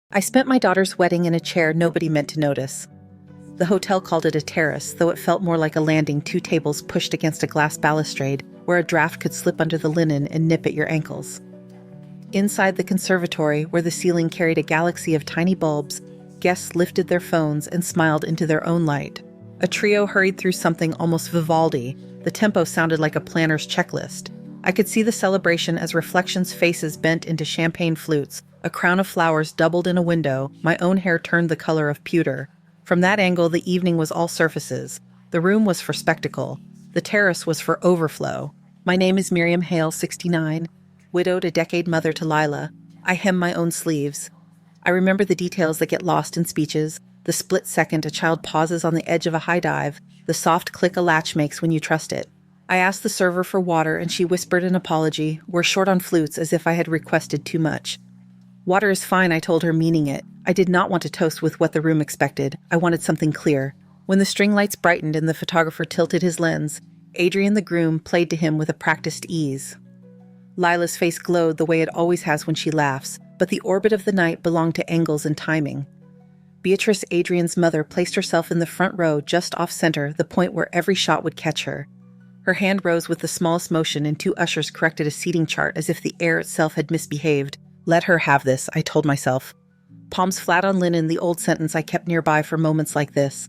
I spent my daughter's wedding in a chair nobody meant to notice. The hotel called it a terrace, though it felt more like a landing, 2 tables pushed against a glass balustrade where a draft could slip under the linen and nip at your ankles. Inside the conservatory, where the ceiling carried a galaxy of tiny bulbs, guests lifted their phones and smiled into their own light. A trio hurried through something almost Vivaldi. The tempo sounded like a planner's checklist. I could see the celebration as reflections, faces bent into champagne flutes, a crown of flowers doubled in a window, my own hair turned the color of pewter. From that angle, the evening was all surfaces. The room was for spectacle. The terrace was for overflow. My name is Miriam Hale, 69, widowed, a decade mother to Lila. I hem my own sleeves. I remember the details that get lost in speeches, the split second a child pauses on the edge of a high dive, the soft click a latch makes when you trust it. I asked the server for water and she whispered an apology. We're short on flutes, as if I had requested too much. Water is fine, I told her, meaning it. I did not want to toast with what the room expected. I wanted something clear. When the string lights brightened and the photographer tilted his lens, Adrian the groom played to him with a practiced ease. Lila's face glowed the way it always has when she laughs, but the orbit of the night belonged to angles and timing. Beatrice, Adrian's mother, placed herself in the front row just off-center, the point where every shot would catch her. Her hand rose with the smallest motion and 2 ushers corrected a seating chart as if the air itself had misbehaved. Let her have this, I told myself. Palms flat on linen, the old sentence I kept nearby for moments like this.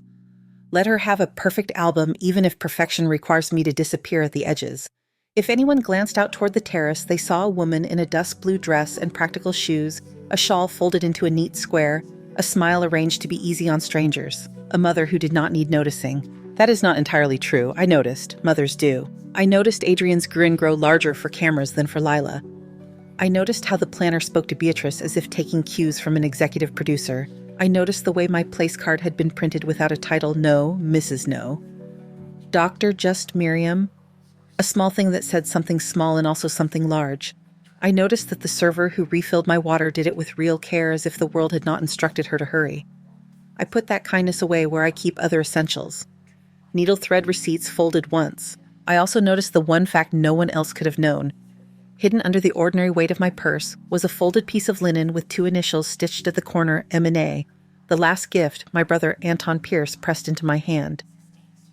Let her have a perfect album, even if perfection requires me to disappear at the edges. If anyone glanced out toward the terrace, they saw a woman in a dusk blue dress and practical shoes, a shawl folded into a neat square, a smile arranged to be easy on strangers, a mother who did not need noticing. That is not entirely true, I noticed. Mothers do. I noticed Adrian's grin grow larger for cameras than for Lila. I noticed how the planner spoke to Beatrice as if taking cues from an executive producer. I noticed the way my place card had been printed without a title, No, Mrs. No. Dr. Just Miriam. A small thing that said something small and also something large. I noticed that the server who refilled my water did it with real care, as if the world had not instructed her to hurry. I put that kindness away where I keep other essentials. Needle thread receipts folded once. I also noticed the one fact no one else could have known. Hidden under the ordinary weight of my purse was a folded piece of linen with 2 initials stitched at the corner, M&A, the last gift my brother Anton Pierce pressed into my hand.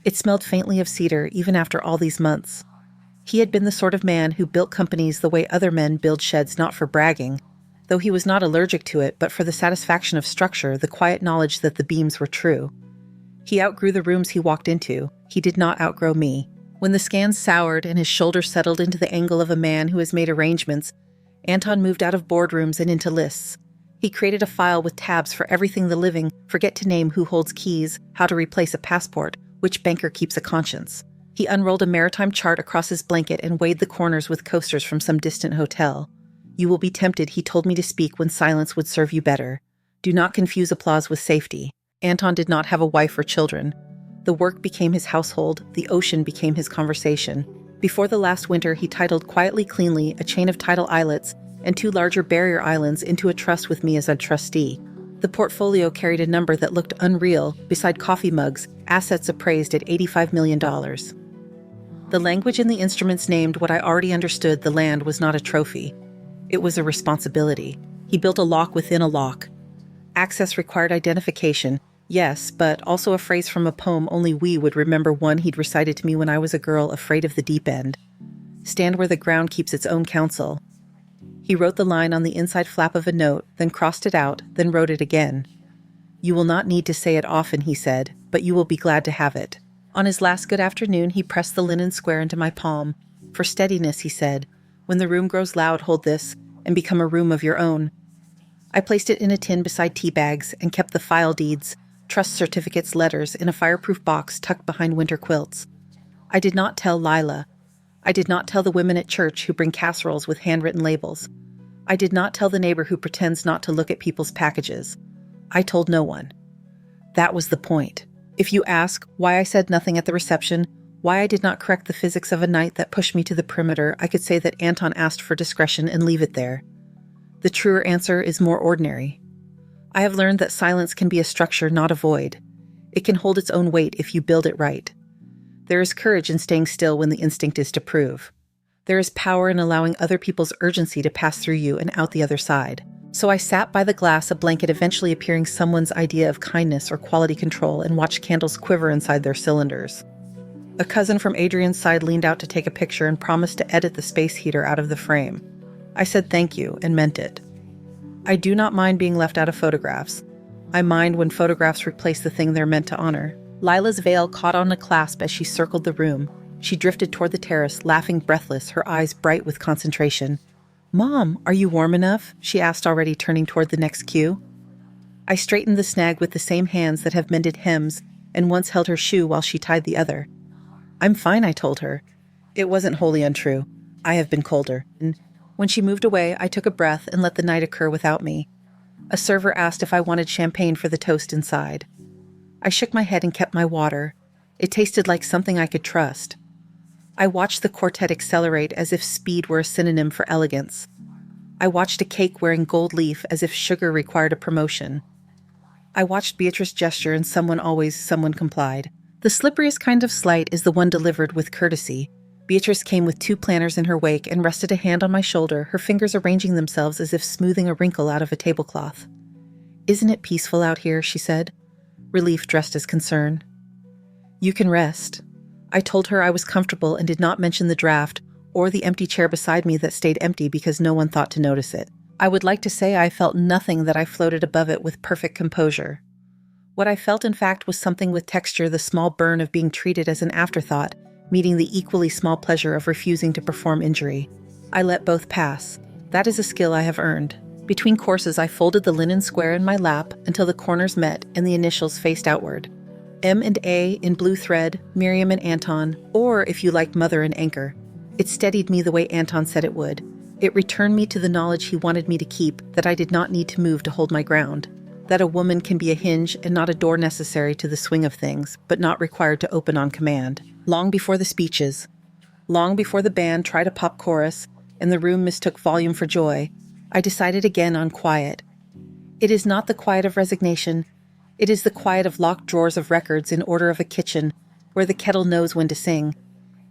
It smelled faintly of cedar even after all these months. He had been the sort of man who built companies the way other men build sheds, not for bragging, though he was not allergic to it, but for the satisfaction of structure, the quiet knowledge that the beams were true. He outgrew the rooms he walked into. He did not outgrow me. When the scans soured and his shoulder settled into the angle of a man who has made arrangements, Anton moved out of boardrooms and into lists. He created a file with tabs for everything the living, forget to name who holds keys, how to replace a passport, which banker keeps a conscience. He unrolled a maritime chart across his blanket and weighed the corners with coasters from some distant hotel. You will be tempted, he told me, to speak when silence would serve you better. Do not confuse applause with safety. Anton did not have a wife or children. The work became his household, the ocean became his conversation. Before the last winter, he titled quietly, cleanly, a chain of tidal islets and 2 larger barrier islands into a trust with me as a trustee. The portfolio carried a number that looked unreal, beside coffee mugs, assets appraised at $85 million. The language in the instruments named what I already understood: the land was not a trophy. It was a responsibility. He built a lock within a lock. Access required identification, yes, but also a phrase from a poem only we would remember, one he'd recited to me when I was a girl afraid of the deep end. Stand where the ground keeps its own counsel. He wrote the line on the inside flap of a note, then crossed it out, then wrote it again. You will not need to say it often, he said, but you will be glad to have it. On his last good afternoon, he pressed the linen square into my palm. For steadiness, he said, when the room grows loud, hold this, and become a room of your own. I placed it in a tin beside tea bags and kept the file deeds, trust certificates, letters in a fireproof box tucked behind winter quilts. I did not tell Lila. I did not tell the women at church who bring casseroles with handwritten labels. I did not tell the neighbor who pretends not to look at people's packages. I told no one. That was the point. If you ask why I said nothing at the reception, why I did not correct the physics of a night that pushed me to the perimeter, I could say that Anton asked for discretion and leave it there. The truer answer is more ordinary. I have learned that silence can be a structure, not a void. It can hold its own weight if you build it right. There is courage in staying still when the instinct is to prove. There is power in allowing other people's urgency to pass through you and out the other side. So I sat by the glass, a blanket eventually appearing someone's idea of kindness or quality control, and watched candles quiver inside their cylinders. A cousin from Adrian's side leaned out to take a picture and promised to edit the space heater out of the frame. I said thank you and meant it. I do not mind being left out of photographs. I mind when photographs replace the thing they're meant to honor. Lila's veil caught on a clasp as she circled the room. She drifted toward the terrace, laughing breathless, her eyes bright with concentration. "Mom, are you warm enough?" she asked, already turning toward the next cue. I straightened the snag with the same hands that have mended hems and once held her shoe while she tied the other. "I'm fine," I told her. It wasn't wholly untrue. I have been colder. And when she moved away, I took a breath and let the night occur without me. A server asked if I wanted champagne for the toast inside. I shook my head and kept my water. It tasted like something I could trust. I watched the quartet accelerate as if speed were a synonym for elegance. I watched a cake wearing gold leaf as if sugar required a promotion. I watched Beatrice gesture and someone complied. The slipperiest kind of slight is the one delivered with courtesy. Beatrice came with 2 planners in her wake and rested a hand on my shoulder, her fingers arranging themselves as if smoothing a wrinkle out of a tablecloth. "Isn't it peaceful out here?" she said, relief dressed as concern. "You can rest." I told her I was comfortable and did not mention the draft or the empty chair beside me that stayed empty because no one thought to notice it. I would like to say I felt nothing, that I floated above it with perfect composure. What I felt, in fact, was something with texture, the small burn of being treated as an afterthought, meeting the equally small pleasure of refusing to perform injury. I let both pass. That is a skill I have earned. Between courses, I folded the linen square in my lap until the corners met and the initials faced outward. M and A in blue thread, Miriam and Anton, or if you like, Mother and Anchor. It steadied me the way Anton said it would. It returned me to the knowledge he wanted me to keep, that I did not need to move to hold my ground. That a woman can be a hinge and not a door, necessary to the swing of things, but not required to open on command. Long before the speeches, long before the band tried a pop chorus and the room mistook volume for joy, I decided again on quiet. It is not the quiet of resignation. It is the quiet of locked drawers of records in order of a kitchen where the kettle knows when to sing.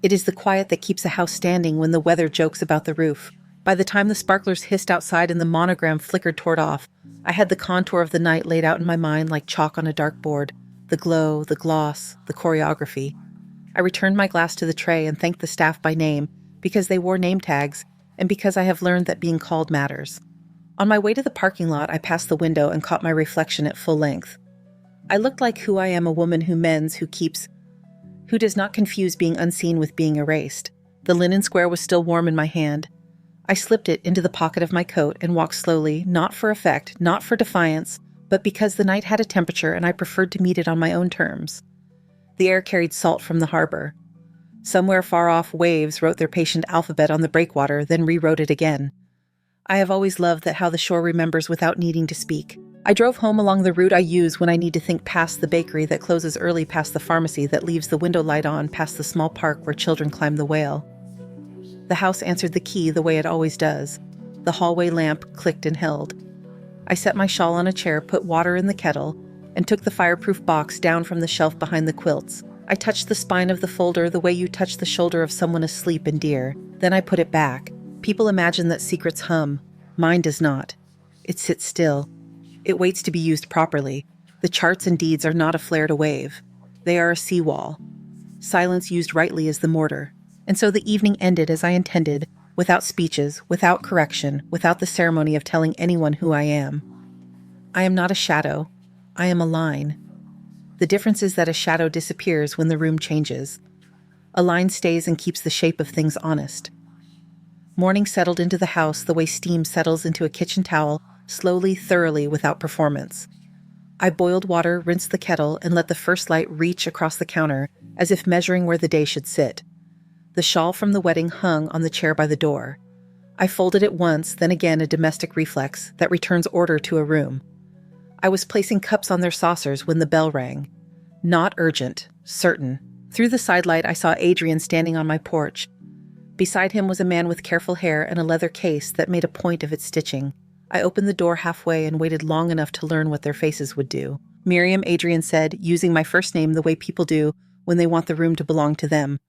It is the quiet that keeps a house standing when the weather jokes about the roof. By the time the sparklers hissed outside and the monogram flickered toward off, I had the contour of the night laid out in my mind like chalk on a dark board. The glow, the gloss, the choreography. I returned my glass to the tray and thanked the staff by name because they wore name tags and because I have learned that being called matters. On my way to the parking lot, I passed the window and caught my reflection at full length. I looked like who I am, a woman who mends, who keeps, who does not confuse being unseen with being erased. The linen square was still warm in my hand. I slipped it into the pocket of my coat and walked slowly, not for effect, not for defiance, but because the night had a temperature and I preferred to meet it on my own terms. The air carried salt from the harbor. Somewhere far off, waves wrote their patient alphabet on the breakwater, then rewrote it again. I have always loved that how the shore remembers without needing to speak. I drove home along the route I use when I need to think, past the bakery that closes early, past the pharmacy that leaves the window light on, past the small park where children climb the whale. The house answered the key the way it always does. The hallway lamp clicked and held. I set my shawl on a chair, put water in the kettle, and took the fireproof box down from the shelf behind the quilts. I touched the spine of the folder the way you touch the shoulder of someone asleep and dear. Then I put it back. People imagine that secrets hum. Mine does not. It sits still. It waits to be used properly. The charts and deeds are not a flare to wave. They are a seawall. Silence used rightly is the mortar. And so the evening ended as I intended, without speeches, without correction, without the ceremony of telling anyone who I am. I am not a shadow. I am a line. The difference is that a shadow disappears when the room changes. A line stays and keeps the shape of things honest. Morning settled into the house the way steam settles into a kitchen towel, slowly, thoroughly, without performance. I boiled water, rinsed the kettle, and let the first light reach across the counter, as if measuring where the day should sit. The shawl from the wedding hung on the chair by the door. I folded it once, then again, a domestic reflex that returns order to a room. I was placing cups on their saucers when the bell rang. Not urgent, certain. Through the sidelight, I saw Adrian standing on my porch. Beside him was a man with careful hair and a leather case that made a point of its stitching. I opened the door halfway and waited long enough to learn what their faces would do. "Miriam," Adrian said, using my first name the way people do when they want the room to belong to them.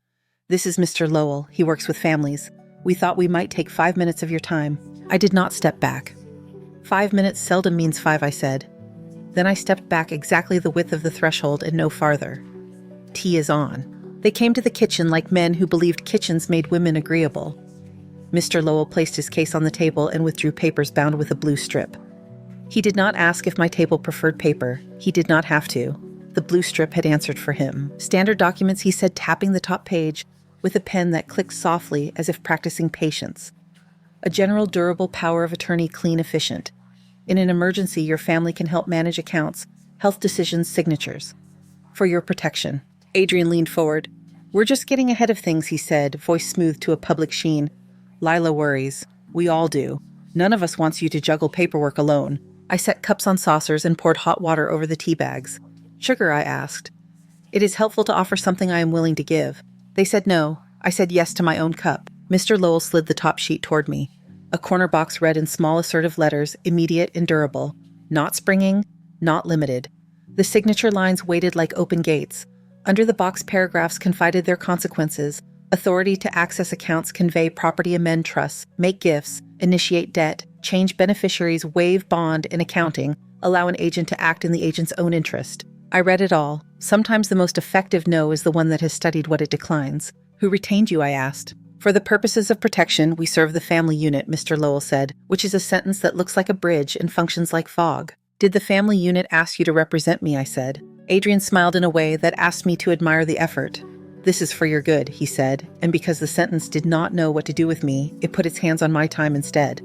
"This is Mr. Lowell. He works with families. We thought we might take 5 minutes of your time." I did not step back. 5 minutes seldom means 5, I said. Then I stepped back exactly the width of the threshold and no farther. Tea is on. They came to the kitchen like men who believed kitchens made women agreeable. Mr. Lowell placed his case on the table and withdrew papers bound with a blue strip. He did not ask if my table preferred paper. He did not have to. The blue strip had answered for him. Standard documents, he said, tapping the top page with a pen that clicked softly as if practicing patience. A general durable power of attorney, clean, efficient. In an emergency, your family can help manage accounts, health decisions, signatures. For your protection. Adrian leaned forward. We're just getting ahead of things, he said, voice smooth to a public sheen. Lila worries. We all do. None of us wants you to juggle paperwork alone. I set cups on saucers and poured hot water over the tea bags. Sugar, I asked. It is helpful to offer something I am willing to give. They said no. I said yes to my own cup. Mr. Lowell slid the top sheet toward me. A corner box read in small assertive letters, immediate and durable. Not springing, not limited. The signature lines waited like open gates. Under the box, paragraphs confided their consequences. Authority to access accounts, convey property, amend trusts, make gifts, initiate debt, change beneficiaries, waive bond and accounting, allow an agent to act in the agent's own interest. I read it all. Sometimes the most effective no is the one that has studied what it declines. Who retained you, I asked. For the purposes of protection, we serve the family unit, Mr. Lowell said, which is a sentence that looks like a bridge and functions like fog. Did the family unit ask you to represent me, I said. Adrian smiled in a way that asked me to admire the effort. This is for your good, he said, and because the sentence did not know what to do with me, it put its hands on my time instead.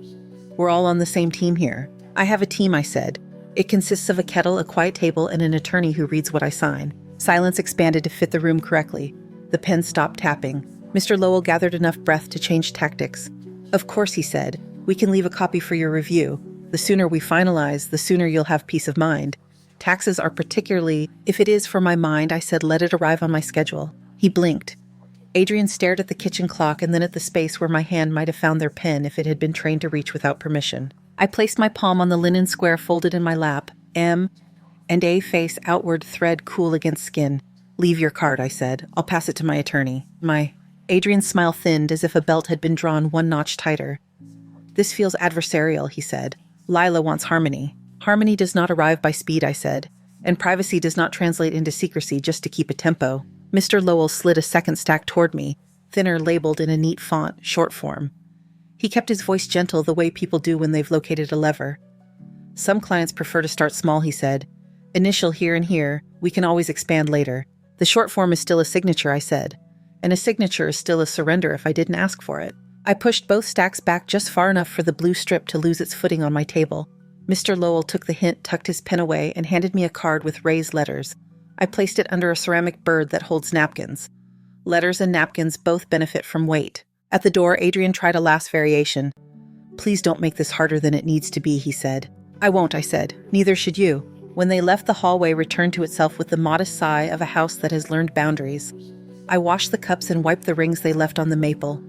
We're all on the same team here. I have a team, I said. It consists of a kettle, a quiet table, and an attorney who reads what I sign. Silence expanded to fit the room correctly. The pen stopped tapping. Mr. Lowell gathered enough breath to change tactics. Of course, he said. We can leave a copy for your review. The sooner we finalize, the sooner you'll have peace of mind. Taxes are particularly, if it is for my mind, I said, let it arrive on my schedule. He blinked. Adrian stared at the kitchen clock and then at the space where my hand might have found their pen if it had been trained to reach without permission. I placed my palm on the linen square folded in my lap, M and A face outward, thread cool against skin. Leave your card, I said. I'll pass it to my attorney. Adrian's smile thinned as if a belt had been drawn one notch tighter. This feels adversarial, he said. Lila wants harmony. Harmony does not arrive by speed, I said, and privacy does not translate into secrecy just to keep a tempo. Mr. Lowell slid a second stack toward me, thinner, labeled in a neat font, short form. He kept his voice gentle the way people do when they've located a lever. Some clients prefer to start small, he said. Initial here and here, we can always expand later. The short form is still a signature, I said, and a signature is still a surrender if I didn't ask for it. I pushed both stacks back just far enough for the blue strip to lose its footing on my table. Mr. Lowell took the hint, tucked his pen away, and handed me a card with raised letters. I placed it under a ceramic bird that holds napkins. Letters and napkins both benefit from weight. At the door, Adrian tried a last variation. Please don't make this harder than it needs to be, he said. I won't, I said. Neither should you. When they left, the hallway returned to itself with the modest sigh of a house that has learned boundaries. I washed the cups and wiped the rings they left on the maple.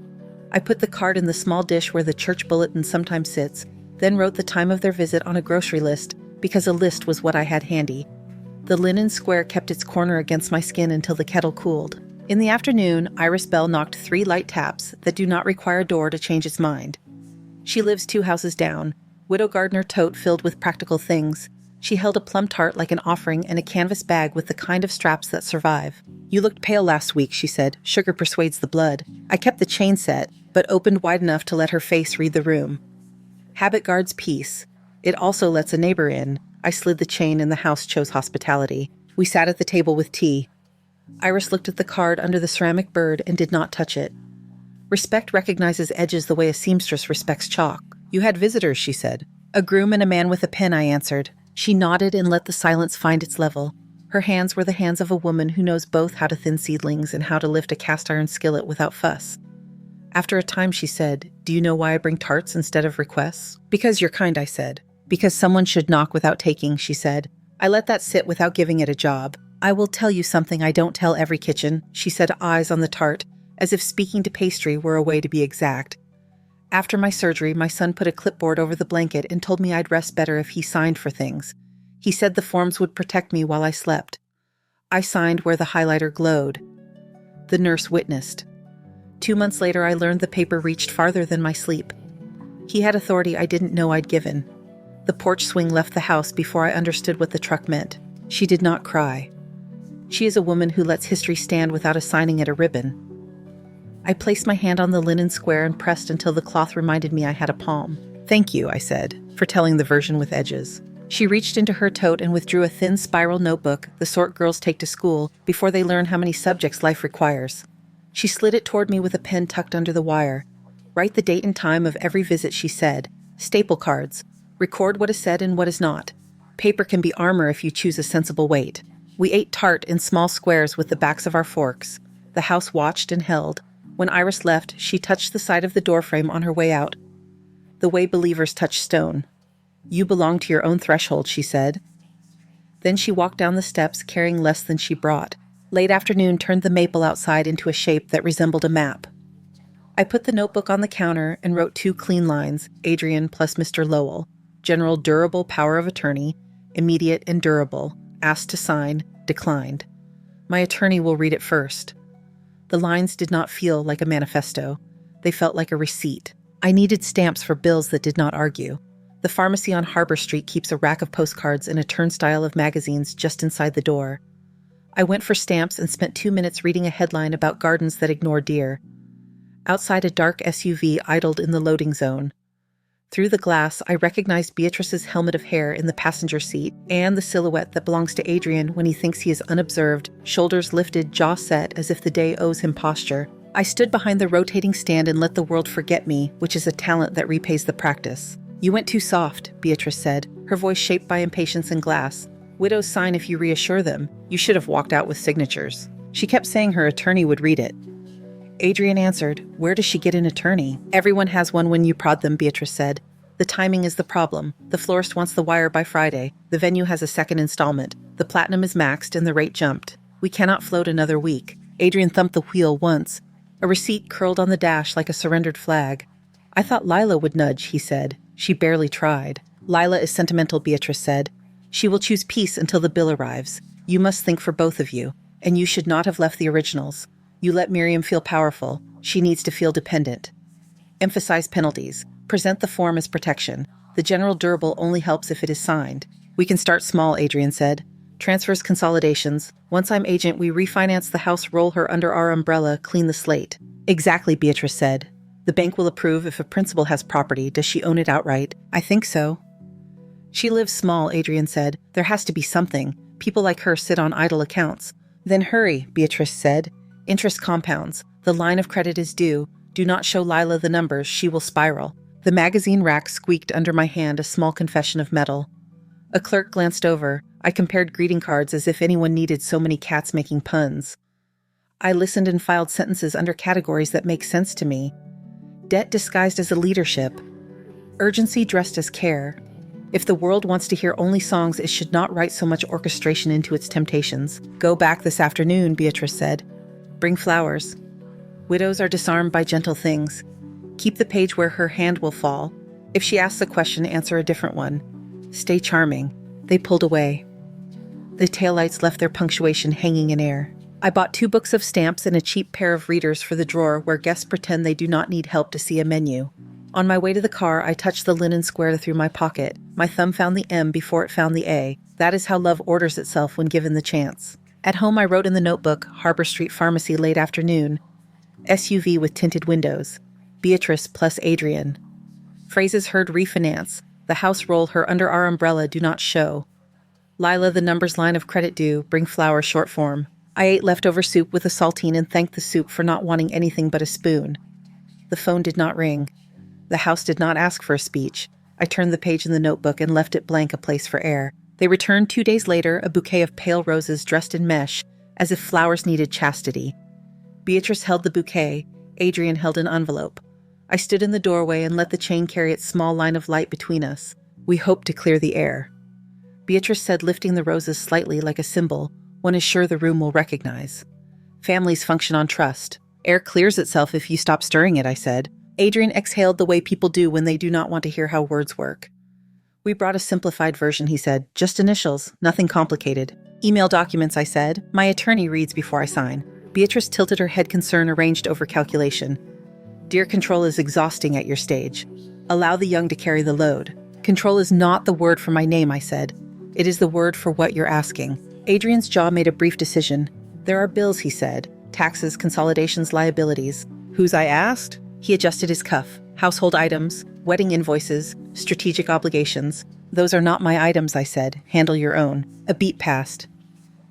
I put the card in the small dish where the church bulletin sometimes sits, then wrote the time of their visit on a grocery list, because a list was what I had handy. The linen square kept its corner against my skin until the kettle cooled. In the afternoon, Iris Bell knocked 3 light taps that do not require a door to change its mind. She lives 2 houses down, Widow Gardner tote filled with practical things. She held a plum tart like an offering and a canvas bag with the kind of straps that survive. You looked pale last week, she said. Sugar persuades the blood. I kept the chain set, but opened wide enough to let her face read the room. Habit guards peace. It also lets a neighbor in. I slid the chain and the house chose hospitality. We sat at the table with tea. Iris looked at the card under the ceramic bird and did not touch it. Respect recognizes edges the way a seamstress respects chalk. You had visitors, she said. A groom and a man with a pen, I answered. She nodded and let the silence find its level. Her hands were the hands of a woman who knows both how to thin seedlings and how to lift a cast-iron skillet without fuss. After a time, she said, Do you know why I bring tarts instead of requests? Because you're kind, I said. Because someone should knock without taking, she said. I let that sit without giving it a job. I will tell you something I don't tell every kitchen, she said, eyes on the tart, as if speaking to pastry were a way to be exact. After my surgery, my son put a clipboard over the blanket and told me I'd rest better if he signed for things. He said the forms would protect me while I slept. I signed where the highlighter glowed. The nurse witnessed. 2 months later, I learned the paper reached farther than my sleep. He had authority I didn't know I'd given. The porch swing left the house before I understood what the truck meant. She did not cry. She is a woman who lets history stand without assigning it a ribbon. I placed my hand on the linen square and pressed until the cloth reminded me I had a palm. "Thank you," I said, for telling the version with edges. She reached into her tote and withdrew a thin spiral notebook, the sort girls take to school before they learn how many subjects life requires. She slid it toward me with a pen tucked under the wire. "Write the date and time of every visit," she said. "Staple cards. Record what is said and what is not. Paper can be armor if you choose a sensible weight." We ate tart in small squares with the backs of our forks. The house watched and held. When Iris left, she touched the side of the doorframe on her way out. The way believers touch stone. "You belong to your own threshold," she said. Then she walked down the steps, carrying less than she brought. Late afternoon turned the maple outside into a shape that resembled a map. I put the notebook on the counter and wrote 2 clean lines, Adrian plus Mr. Lowell. General durable power of attorney, immediate and durable, asked to sign, declined. My attorney will read it first. The lines did not feel like a manifesto. They felt like a receipt. I needed stamps for bills that did not argue. The pharmacy on Harbor Street keeps a rack of postcards and a turnstile of magazines just inside the door. I went for stamps and spent 2 minutes reading a headline about gardens that ignore deer. Outside, a dark SUV idled in the loading zone. Through the glass, I recognized Beatrice's helmet of hair in the passenger seat and the silhouette that belongs to Adrian when he thinks he is unobserved, shoulders lifted, jaw set as if the day owes him posture. I stood behind the rotating stand and let the world forget me, which is a talent that repays the practice. "You went too soft," Beatrice said, her voice shaped by impatience and glass. "Widows sign if you reassure them. You should have walked out with signatures." She kept saying her attorney would read it. Adrian answered, "Where does she get an attorney?" "Everyone has one when you prod them," Beatrice said. "The timing is the problem. The florist wants the wire by Friday. The venue has a second installment. The platinum is maxed and the rate jumped. We cannot float another week." Adrian thumped the wheel once. A receipt curled on the dash like a surrendered flag. "I thought Lila would nudge," he said. "She barely tried." "Lila is sentimental," Beatrice said. "She will choose peace until the bill arrives. You must think for both of you. And you should not have left the originals. You let Miriam feel powerful. She needs to feel dependent. Emphasize penalties. Present the form as protection. The general durable only helps if it is signed." "We can start small," Adrian said. "Transfers, consolidations. Once I'm agent, we refinance the house, roll her under our umbrella, clean the slate." "Exactly," Beatrice said. "The bank will approve if a principal has property. Does she own it outright?" "I think so." "She lives small," Adrian said. "There has to be something. People like her sit on idle accounts." "Then hurry," Beatrice said. "Interest compounds. The line of credit is due. Do not show Lila the numbers. She will spiral." The magazine rack squeaked under my hand, a small confession of metal. A clerk glanced over. I compared greeting cards as if anyone needed so many cats making puns. I listened and filed sentences under categories that make sense to me. Debt disguised as a leadership. Urgency dressed as care. If the world wants to hear only songs, it should not write so much orchestration into its temptations. "Go back this afternoon," Beatrice said. "Bring flowers. Widows are disarmed by gentle things. Keep the page where her hand will fall. If she asks a question, answer a different one. Stay charming." They pulled away. The taillights left their punctuation hanging in air. I bought 2 books of stamps and a cheap pair of readers for the drawer where guests pretend they do not need help to see a menu. On my way to the car, I touched the linen square through my pocket. My thumb found the M before it found the A. That is how love orders itself when given the chance. At home, I wrote in the notebook, Harbor Street Pharmacy, late afternoon. SUV with tinted windows. Beatrice plus Adrian. Phrases heard: refinance. The house roll her under our umbrella, do not show. Lila, the numbers line of credit due, bring flowers, short form. I ate leftover soup with a saltine and thanked the soup for not wanting anything but a spoon. The phone did not ring. The house did not ask for a speech. I turned the page in the notebook and left it blank, a place for air. They returned 2 days later, a bouquet of pale roses dressed in mesh, as if flowers needed chastity. Beatrice held the bouquet. Adrian held an envelope. I stood in the doorway and let the chain carry its small line of light between us. We hoped to clear the air. Beatrice said, lifting the roses slightly like a symbol, "One is sure the room will recognize." Families function on trust. "Air clears itself if you stop stirring it," I said. Adrian exhaled the way people do when they do not want to hear how words work. "We brought a simplified version," he said. "Just initials, nothing complicated." "Email documents," I said. "My attorney reads before I sign." Beatrice tilted her head, concern arranged over calculation. "Dear control is exhausting at your stage. Allow the young to carry the load." Control is not the word for my name, I said. It is the word for what you're asking. Adrian's jaw made a brief decision. There are bills, he said. Taxes, consolidations, liabilities. Whose, I asked? He adjusted his cuff. Household items, wedding invoices, strategic obligations. Those are not my items, I said. Handle your own. A beat passed.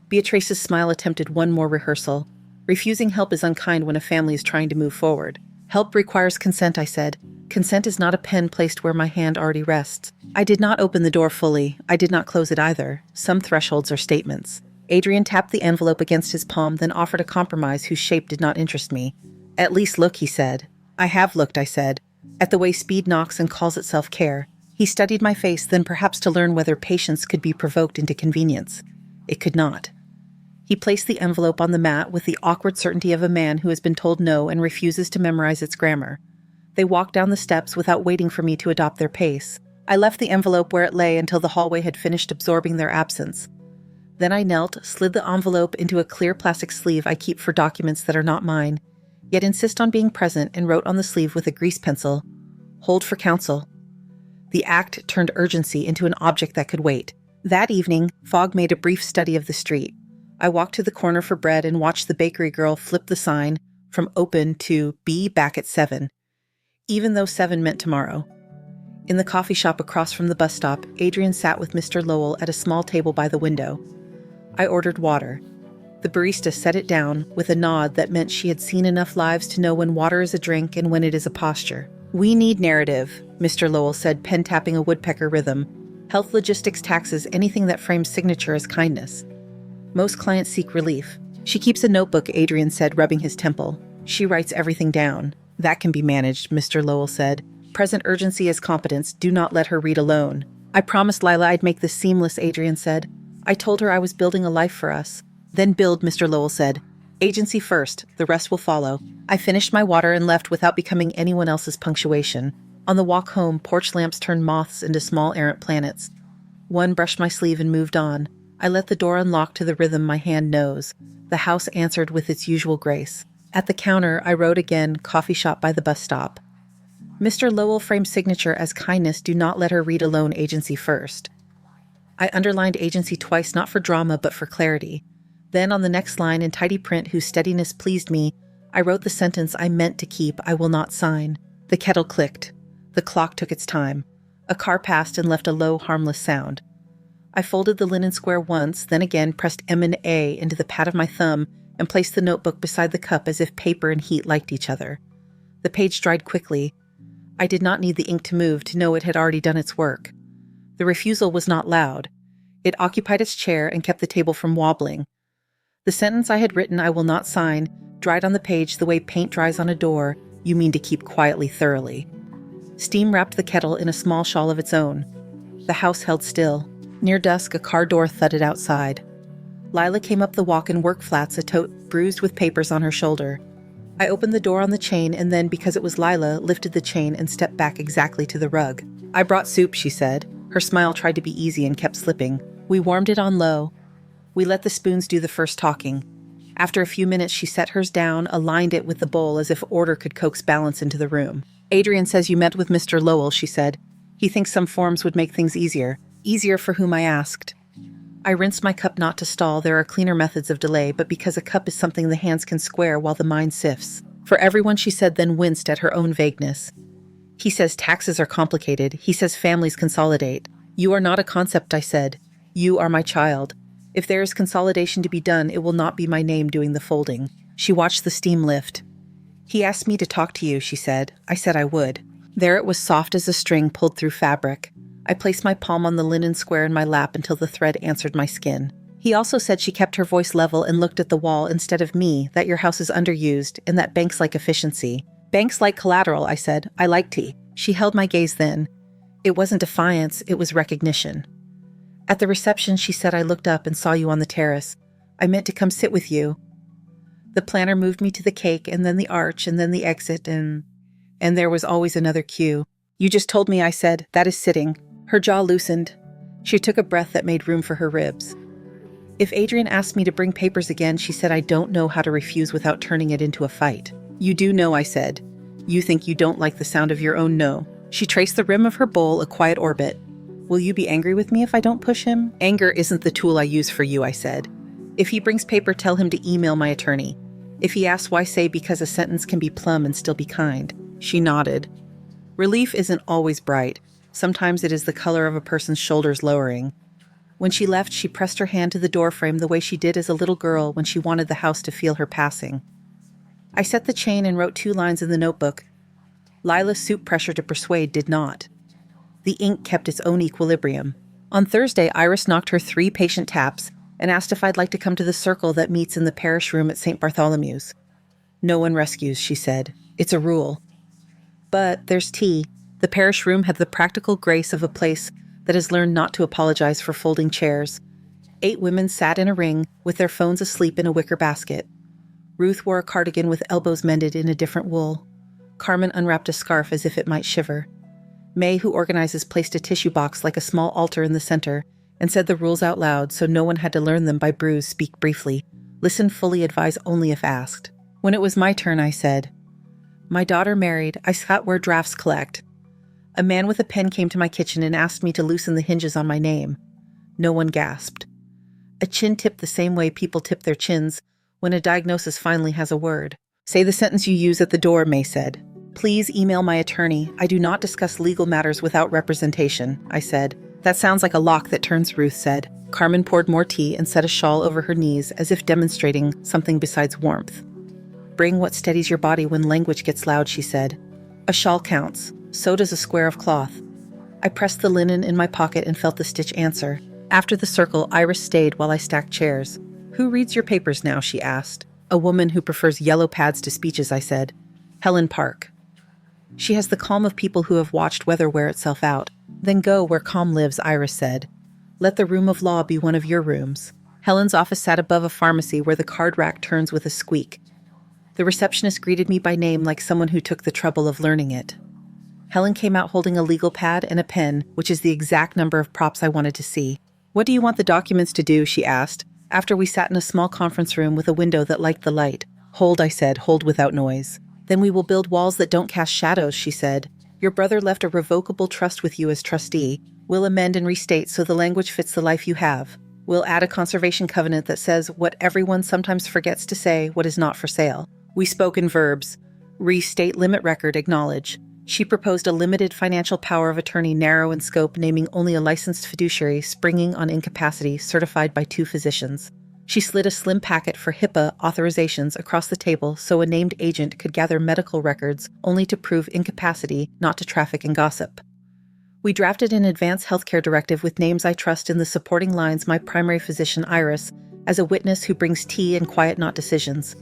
Beatrice's smile attempted one more rehearsal. Refusing help is unkind when a family is trying to move forward. Help requires consent, I said. Consent is not a pen placed where my hand already rests. I did not open the door fully. I did not close it either. Some thresholds are statements. Adrian tapped the envelope against his palm, then offered a compromise whose shape did not interest me. At least look, he said. I have looked, I said, at the way speed knocks and calls itself care. He studied my face, then perhaps to learn whether patience could be provoked into convenience. It could not. He placed the envelope on the mat with the awkward certainty of a man who has been told no and refuses to memorize its grammar. They walked down the steps without waiting for me to adopt their pace. I left the envelope where it lay until the hallway had finished absorbing their absence. Then I knelt, slid the envelope into a clear plastic sleeve I keep for documents that are not mine, yet insist on being present, and wrote on the sleeve with a grease pencil, "Hold for counsel." The act turned urgency into an object that could wait. That evening, Fogg made a brief study of the street. I walked to the corner for bread and watched the bakery girl flip the sign from open to be back at 7, even though 7 meant tomorrow. In the coffee shop across from the bus stop, Adrian sat with Mr. Lowell at a small table by the window. I ordered water. The barista set it down with a nod that meant she had seen enough lives to know when water is a drink and when it is a posture. "We need narrative," Mr. Lowell said, pen tapping a woodpecker rhythm. "Health, logistics, taxes, anything that frames signature as kindness. Most clients seek relief. She keeps a notebook," Adrian said, rubbing his temple. "She writes everything down." "That can be managed," Mr. Lowell said. "Present urgency is competence. Do not let her read alone." "I promised Lila I'd make this seamless," Adrian said. "I told her I was building a life for us." "Then build," Mr. Lowell said. "Agency first. The rest will follow." I finished my water and left without becoming anyone else's punctuation. On the walk home, porch lamps turned moths into small errant planets. One brushed my sleeve and moved on. I let the door unlock to the rhythm my hand knows. The house answered with its usual grace. At the counter, I wrote again, "Coffee shop by the bus stop." Mr. Lowell framed signature as kindness. Do not let her read alone. Agency first. I underlined agency twice, not for drama, but for clarity. Then on the next line in tidy print, whose steadiness pleased me, I wrote the sentence I meant to keep: "I will not sign." The kettle clicked. The clock took its time. A car passed and left a low, harmless sound. I folded the linen square once, then again pressed M and A into the pad of my thumb and placed the notebook beside the cup as if paper and heat liked each other. The page dried quickly. I did not need the ink to move to know it had already done its work. The refusal was not loud. It occupied its chair and kept the table from wobbling. The sentence I had written, "I will not sign," dried on the page the way paint dries on a door you mean to keep quietly thoroughly. Steam wrapped the kettle in a small shawl of its own. The house held still. Near dusk, a car door thudded outside. Lila came up the walk in work flats, a tote bruised with papers on her shoulder. I opened the door on the chain and then, because it was Lila, lifted the chain and stepped back exactly to the rug. "I brought soup," she said. Her smile tried to be easy and kept slipping. We warmed it on low. We let the spoons do the first talking. After a few minutes, she set hers down, aligned it with the bowl as if order could coax balance into the room. "Adrian says you met with Mr. Lowell," she said. "He thinks some forms would make things easier. Easier for whom?" I asked. I rinsed my cup not to stall. There are cleaner methods of delay, but because a cup is something the hands can square while the mind sifts. "For everyone," she said, then winced at her own vagueness. "He says taxes are complicated. He says families consolidate." "You are not a concept," I said. "You are my child. If there is consolidation to be done, it will not be my name doing the folding." She watched the steam lift. "He asked me to talk to you," she said. I said I would. There it was, soft as a string pulled through fabric. I placed my palm on the linen square in my lap until the thread answered my skin. "He also said," she kept her voice level and looked at the wall instead of me, "that your house is underused and that banks like efficiency." "Banks like collateral," I said. "I like tea." She held my gaze then. It wasn't defiance, it was recognition. "At the reception," she said, "I looked up and saw you on the terrace. I meant to come sit with you." The planner moved me to the cake and then the arch and then the exit and there was always another cue. "You just told me," I said. "That is sitting." Her jaw loosened. She took a breath that made room for her ribs. "If Adrian asked me to bring papers again," she said, "I don't know how to refuse without turning it into a fight." "You do know," I said. "You think you don't like the sound of your own no." She traced the rim of her bowl a quiet orbit. Will you be angry with me if I don't push him? Anger isn't the tool I use for you, I said. If he brings paper, tell him to email my attorney. If he asks why, say because a sentence can be plumb and still be kind. She nodded. Relief isn't always bright. Sometimes it is the color of a person's shoulders lowering. When she left, she pressed her hand to the doorframe the way she did as a little girl when she wanted the house to feel her passing. I set the chain and wrote 2 lines in the notebook. Lila's soup pressure to persuade did not. The ink kept its own equilibrium. On Thursday, Iris knocked her 3 patient taps and asked if I'd like to come to the circle that meets in the parish room at St. Bartholomew's. No one rescues, she said. It's a rule. But there's tea. The parish room had the practical grace of a place that has learned not to apologize for folding chairs. 8 women sat in a ring with their phones asleep in a wicker basket. Ruth wore a cardigan with elbows mended in a different wool. Carmen unwrapped a scarf as if it might shiver. May, who organizes, placed a tissue box like a small altar in the center and said the rules out loud so no one had to learn them by bruise. Speak briefly. Listen fully, advise only if asked. When it was my turn, I said, my daughter married. I sat where drafts collect. A man with a pen came to my kitchen and asked me to loosen the hinges on my name. No one gasped. A chin tipped the same way people tip their chins when a diagnosis finally has a word. Say the sentence you use at the door, May said. Please email my attorney. I do not discuss legal matters without representation, I said. That sounds like a lock that turns, Ruth said. Carmen poured more tea and set a shawl over her knees as if demonstrating something besides warmth. Bring what steadies your body when language gets loud, she said. A shawl counts. So does a square of cloth. I pressed the linen in my pocket and felt the stitch answer. After the circle, Iris stayed while I stacked chairs. Who reads your papers now, she asked. A woman who prefers yellow pads to speeches, I said. Helen Park. She has the calm of people who have watched weather wear itself out. Then go where calm lives, Iris said. Let the room of law be one of your rooms. Helen's office sat above a pharmacy where the card rack turns with a squeak. The receptionist greeted me by name like someone who took the trouble of learning it. Helen came out holding a legal pad and a pen, which is the exact number of props I wanted to see. What do you want the documents to do, she asked, after we sat in a small conference room with a window that liked the light. Hold, I said, hold without noise. Then we will build walls that don't cast shadows, she said. Your brother left a revocable trust with you as trustee. We'll amend and restate so the language fits the life you have. We'll add a conservation covenant that says what everyone sometimes forgets to say, what is not for sale. We spoke in verbs. Restate, limit record, acknowledge. She proposed a limited financial power of attorney, narrow in scope, naming only a licensed fiduciary springing on incapacity certified by 2 physicians. She slid a slim packet for HIPAA authorizations across the table so a named agent could gather medical records only to prove incapacity, not to traffic and gossip. We drafted an advance healthcare directive with names I trust in the supporting lines, my primary physician, Iris, as a witness who brings tea and quiet, not decisions.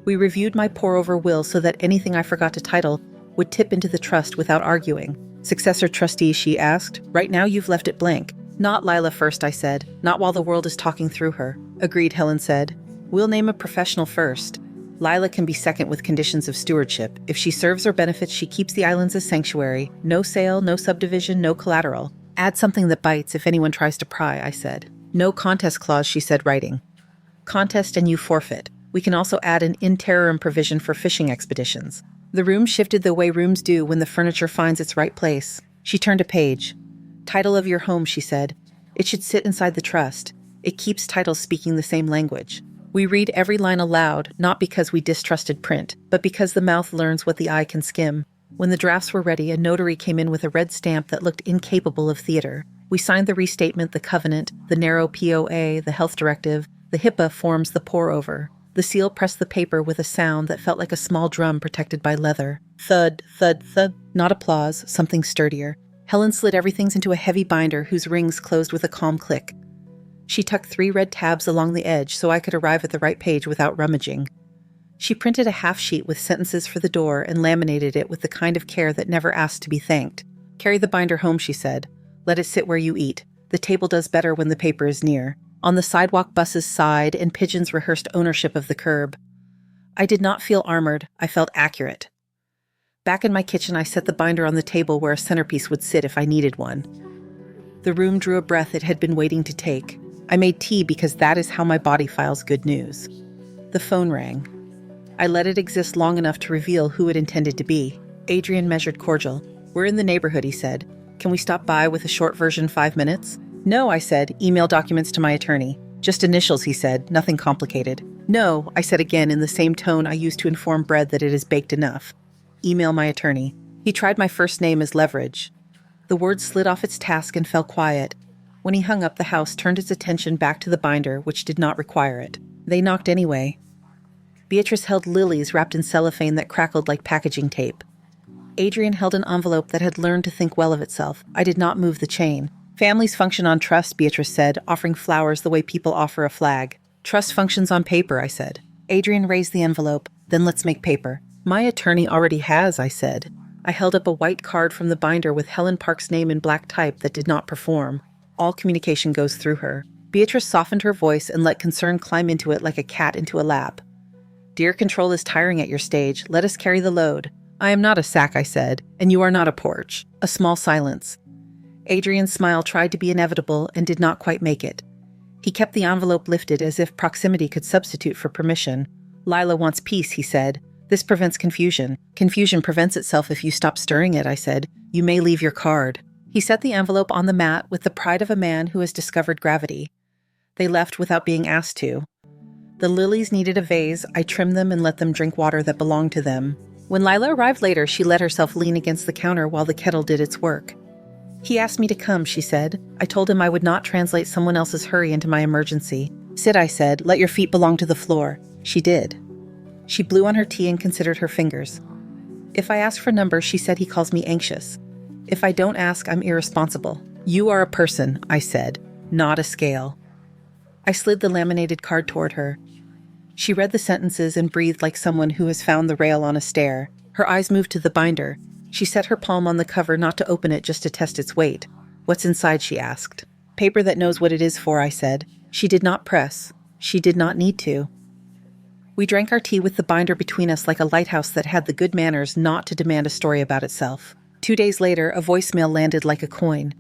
We reviewed my pour-over will so that anything I forgot to title would tip into the trust without arguing. Successor trustee, she asked. Right now you've left it blank. Not Lila first, I said. Not while the world is talking through her. Agreed, Helen said. We'll name a professional first. Lila can be second with conditions of stewardship. If she serves or benefits, she keeps the islands a sanctuary. No sale, no subdivision, no collateral. Add something that bites if anyone tries to pry, I said. No contest clause, she said, writing. Contest and you forfeit. We can also add an interim provision for fishing expeditions. The room shifted the way rooms do when the furniture finds its right place. She turned a page. Title of your home, she said. It should sit inside the trust. It keeps titles speaking the same language. We read every line aloud, not because we distrusted print, but because the mouth learns what the eye can skim. When the drafts were ready, a notary came in with a red stamp that looked incapable of theater. We signed the restatement, the covenant, the narrow POA, the health directive. The HIPAA forms the pour-over. The seal pressed the paper with a sound that felt like a small drum protected by leather. Thud, thud, thud. Not applause, something sturdier. Helen slid everything into a heavy binder whose rings closed with a calm click. She tucked 3 red tabs along the edge so I could arrive at the right page without rummaging. She printed a half sheet with sentences for the door and laminated it with the kind of care that never asked to be thanked. Carry the binder home, she said. Let it sit where you eat. The table does better when the paper is near. On the sidewalk, buses sighed and pigeons rehearsed ownership of the curb. I did not feel armored. I felt accurate. Back in my kitchen, I set the binder on the table where a centerpiece would sit if I needed one. The room drew a breath it had been waiting to take. I made tea because that is how my body files good news. The phone rang. I let it exist long enough to reveal who it intended to be. Adrian measured cordial. "We're in the neighborhood," he said. "Can we stop by with a short version 5 minutes?" "No," I said. "Email documents to my attorney." "Just initials," he said. "Nothing complicated." "No," I said again in the same tone I used to inform Bread that it is baked enough. "Email my attorney." He tried my first name as leverage. The word slid off its task and fell quiet. When he hung up, the house turned its attention back to the binder, which did not require it. They knocked anyway. Beatrice held lilies wrapped in cellophane that crackled like packaging tape. Adrian held an envelope that had learned to think well of itself. I did not move the chain. "Families function on trust," Beatrice said, offering flowers the way people offer a flag. "Trust functions on paper," I said. Adrian raised the envelope. "Then let's make paper." "My attorney already has," I said. I held up a white card from the binder with Helen Park's name in black type that did not perform. All communication goes through her. Beatrice softened her voice and let concern climb into it like a cat into a lap. "Dear Control is tiring at your stage. Let us carry the load." "I am not a sack," I said, "and you are not a porch." A small silence. Adrian's smile tried to be inevitable and did not quite make it. He kept the envelope lifted as if proximity could substitute for permission. "Lila wants peace," he said. "This prevents confusion." "Confusion prevents itself if you stop stirring it," I said. "You may leave your card." He set the envelope on the mat with the pride of a man who has discovered gravity. They left without being asked to. The lilies needed a vase. I trimmed them and let them drink water that belonged to them. When Lila arrived later, she let herself lean against the counter while the kettle did its work. "He asked me to come," she said. "I told him I would not translate someone else's hurry into my emergency." "Sit," I said. "Let your feet belong to the floor." She did. She blew on her tea and considered her fingers. "If I ask for numbers, she said he calls me anxious. If I don't ask, I'm irresponsible." "You are a person," I said, "not a scale." I slid the laminated card toward her. She read the sentences and breathed like someone who has found the rail on a stair. Her eyes moved to the binder. She set her palm on the cover, not to open it, just to test its weight. "What's inside?" she asked. "Paper that knows what it is for," I said. She did not press. She did not need to. We drank our tea with the binder between us like a lighthouse that had the good manners not to demand a story about itself. 2 days later, a voicemail landed like a coin.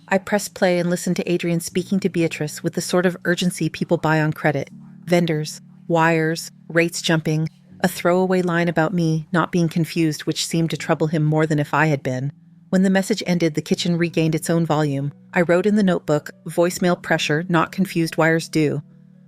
I pressed play and listened to Adrian speaking to Beatrice with the sort of urgency people buy on credit. Vendors, wires, rates jumping, a throwaway line about me not being confused, which seemed to trouble him more than if I had been. When the message ended, the kitchen regained its own volume. I wrote in the notebook, "Voicemail pressure, not confused wires do."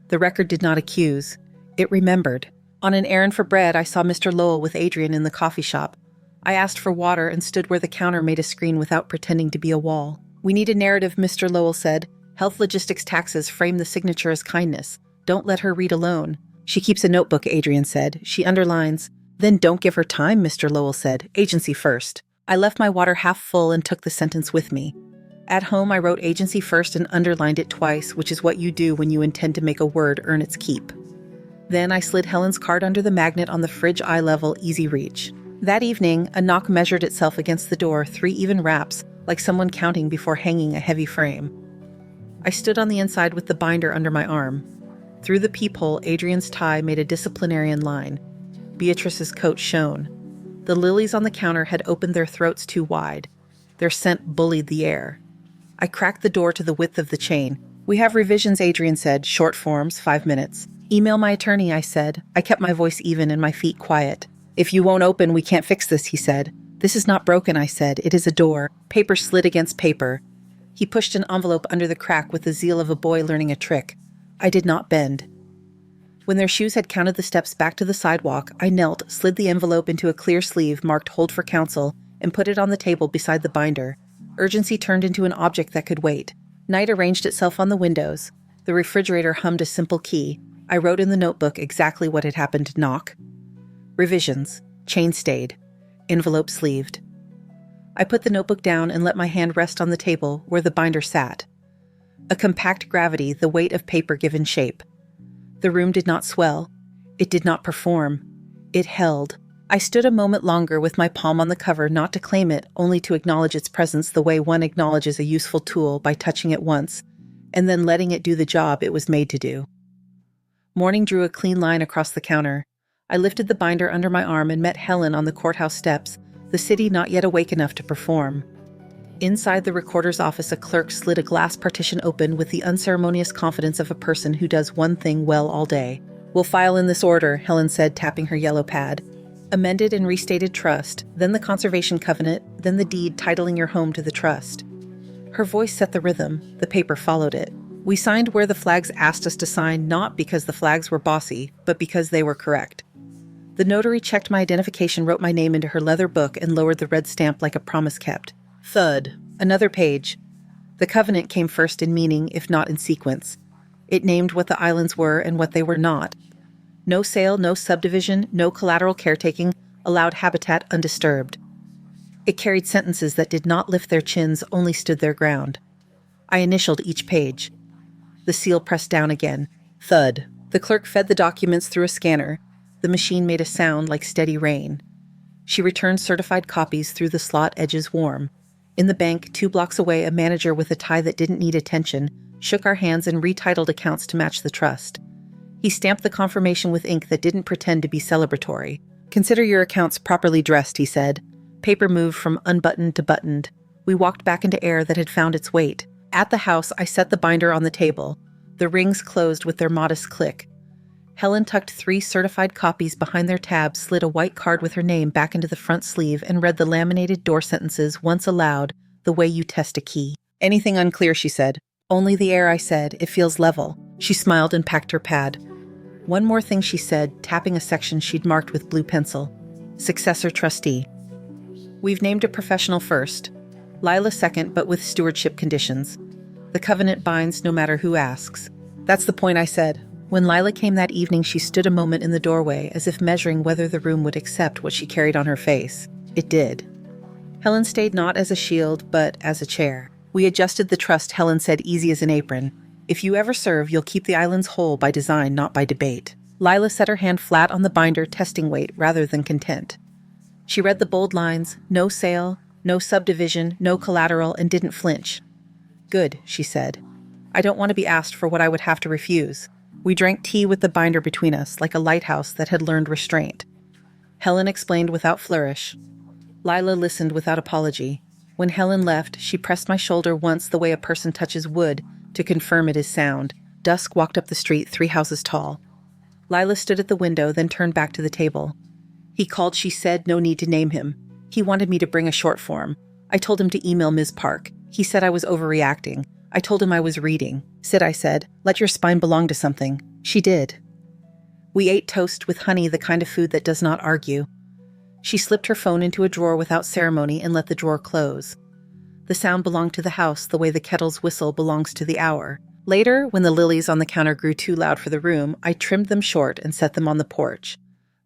The record did not accuse. It remembered. On an errand for bread, I saw Mr. Lowell with Adrian in the coffee shop. I asked for water and stood where the counter made a screen without pretending to be a wall. "We need a narrative," Mr. Lowell said. "Health logistics taxes frame the signature as kindness. Don't let her read alone." "She keeps a notebook," Adrian said. "She underlines." "Then don't give her time," Mr. Lowell said. "Agency first." I left my water half full and took the sentence with me. At home, I wrote agency first and underlined it twice, which is what you do when you intend to make a word earn its keep. Then I slid Helen's card under the magnet on the fridge eye level, easy reach. That evening, a knock measured itself against the door, 3 even raps, like someone counting before hanging a heavy frame. I stood on the inside with the binder under my arm. Through the peephole, Adrian's tie made a disciplinarian line. Beatrice's coat shone. The lilies on the counter had opened their throats too wide. Their scent bullied the air. I cracked the door to the width of the chain. "We have revisions," Adrian said. "Short forms, 5 minutes." "Email my attorney," I said. I kept my voice even and my feet quiet. "If you won't open, we can't fix this," he said. "This is not broken," I said. "It is a door." Paper slid against paper. He pushed an envelope under the crack with the zeal of a boy learning a trick. I did not bend. When their shoes had counted the steps back to the sidewalk, I knelt, slid the envelope into a clear sleeve marked "Hold for Counsel," and put it on the table beside the binder. Urgency turned into an object that could wait. Night arranged itself on the windows. The refrigerator hummed a simple key. I wrote in the notebook exactly what had happened. Knock. Revisions. Chain stayed. Envelope sleeved. I put the notebook down and let my hand rest on the table where the binder sat. A compact gravity, the weight of paper given shape. The room did not swell. It did not perform. It held. I stood a moment longer with my palm on the cover, not to claim it, only to acknowledge its presence the way one acknowledges a useful tool by touching it once, and then letting it do the job it was made to do. Morning drew a clean line across the counter. I lifted the binder under my arm and met Helen on the courthouse steps, the city not yet awake enough to perform. Inside the recorder's office, a clerk slid a glass partition open with the unceremonious confidence of a person who does one thing well all day. "We'll file in this order," Helen said, tapping her yellow pad. "Amended and restated trust, then the conservation covenant, then the deed titling your home to the trust. Her voice set the rhythm. The paper followed it. We signed where the flags asked us to sign, not because the flags were bossy, but because they were correct. The notary checked my identification, wrote my name into her leather book, and lowered the red stamp like a promise kept. Thud. Another page. The covenant came first in meaning, if not in sequence. It named what the islands were and what they were not. No sale, no subdivision, no collateral caretaking, allowed habitat undisturbed. It carried sentences that did not lift their chins, only stood their ground. I initialed each page. The seal pressed down again. Thud. The clerk fed the documents through a scanner. The machine made a sound like steady rain. She returned certified copies through the slot edges warm. In the bank, 2 blocks away, a manager with a tie that didn't need attention shook our hands and retitled accounts to match the trust. He stamped the confirmation with ink that didn't pretend to be celebratory. Consider your accounts properly dressed, he said. Paper moved from unbuttoned to buttoned. We walked back into air that had found its weight. At the house, I set the binder on the table. The rings closed with their modest click. Helen tucked 3 certified copies behind their tabs, slid a white card with her name back into the front sleeve, and read the laminated door sentences once aloud, the way you test a key. Anything unclear, she said. Only the air, I said. It feels level. She smiled and packed her pad. One more thing, she said, tapping a section she'd marked with blue pencil. Successor trustee. We've named a professional first. Lila second, but with stewardship conditions. The covenant binds no matter who asks. That's the point, I said. When Lila came that evening, she stood a moment in the doorway, as if measuring whether the room would accept what she carried on her face. It did. Helen stayed not as a shield, but as a chair. We adjusted the trust, Helen said, easy as an apron. If you ever serve, you'll keep the islands whole by design, not by debate. Lila set her hand flat on the binder, testing weight rather than content. She read the bold lines, no sale, no subdivision, no collateral, and didn't flinch. Good, she said. I don't want to be asked for what I would have to refuse. We drank tea with the binder between us, like a lighthouse that had learned restraint. Helen explained without flourish. Lila listened without apology. When Helen left, she pressed my shoulder once, the way a person touches wood, to confirm it is sound. Dusk walked up the street, 3 houses tall. Lila stood at the window, then turned back to the table. He called, she said, no need to name him. He wanted me to bring a short form. I told him to email Ms. Park. He said I was overreacting. I told him I was reading. Sit, I said. Let your spine belong to something. She did. We ate toast with honey, the kind of food that does not argue. She slipped her phone into a drawer without ceremony and let the drawer close. The sound belonged to the house, the way the kettle's whistle belongs to the hour. Later, when the lilies on the counter grew too loud for the room, I trimmed them short and set them on the porch.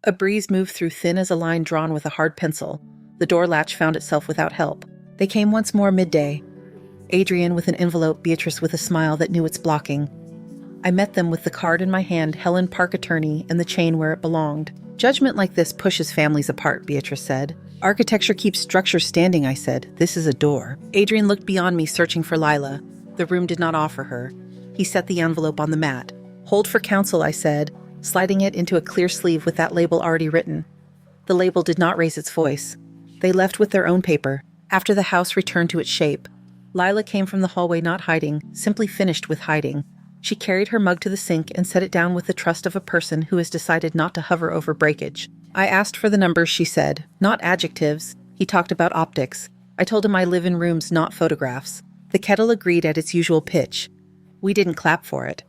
A breeze moved through, thin as a line drawn with a hard pencil. The door latch found itself without help. They came once more midday. Adrian with an envelope, Beatrice with a smile that knew its blocking. I met them with the card in my hand, Helen Park attorney, and the chain where it belonged. Judgment like this pushes families apart, Beatrice said. Architecture keeps structure standing, I said. This is a door. Adrian looked beyond me, searching for Lila. The room did not offer her. He set the envelope on the mat. Hold for counsel, I said, sliding it into a clear sleeve with that label already written. The label did not raise its voice. They left with their own paper. After the house returned to its shape, Lila came from the hallway not hiding, simply finished with hiding. She carried her mug to the sink and set it down with the trust of a person who has decided not to hover over breakage. I asked for the numbers, she said, not adjectives. He talked about optics. I told him I live in rooms, not photographs. The kettle agreed at its usual pitch. We didn't clap for it.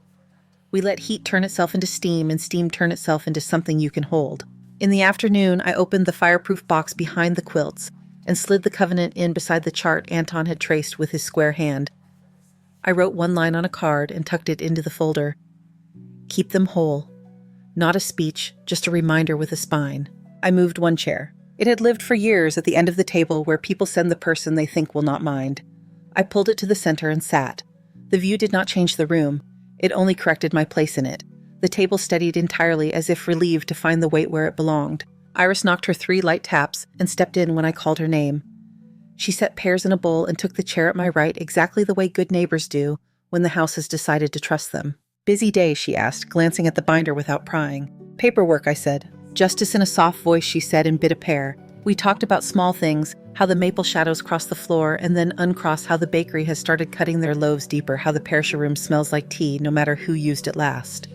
We let heat turn itself into steam and steam turn itself into something you can hold. In the afternoon, I opened the fireproof box behind the quilts and slid the covenant in beside the chart Anton had traced with his square hand. I wrote one line on a card and tucked it into the folder. Keep them whole. Not a speech, just a reminder with a spine. I moved one chair. It had lived for years at the end of the table where people send the person they think will not mind. I pulled it to the center and sat. The view did not change the room. It only corrected my place in it. The table steadied entirely, as if relieved to find the weight where it belonged. Iris knocked her 3 light taps and stepped in when I called her name. She set pears in a bowl and took the chair at my right, exactly the way good neighbors do when the house has decided to trust them. Busy day, she asked, glancing at the binder without prying. Paperwork, I said. Justice in a soft voice, she said, and bit a pear. We talked about small things, how the maple shadows cross the floor, and then uncross how the bakery has started cutting their loaves deeper, how the pear room smells like tea no matter who used it last.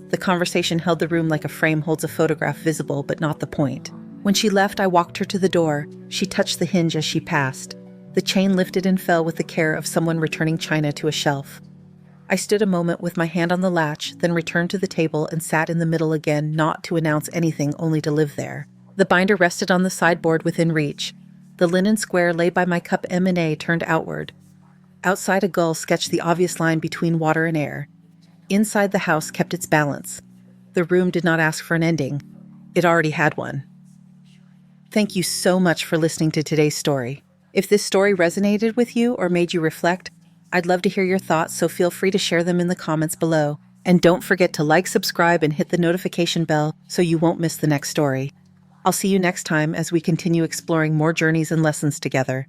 The conversation held the room like a frame holds a photograph, visible but not the point. When she left, I walked her to the door. She touched the hinge as she passed. The chain lifted and fell with the care of someone returning china to a shelf. I stood a moment with my hand on the latch, then returned to the table and sat in the middle again, not to announce anything, only to live there. The binder rested on the sideboard within reach. The linen square lay by my cup M&A turned outward. Outside, a gull sketched the obvious line between water and air. Inside, the house kept its balance. The room did not ask for an ending. It already had one. Thank you so much for listening to today's story. If this story resonated with you or made you reflect, I'd love to hear your thoughts, so feel free to share them in the comments below. And don't forget to like, subscribe, and hit the notification bell so you won't miss the next story. I'll see you next time as we continue exploring more journeys and lessons together.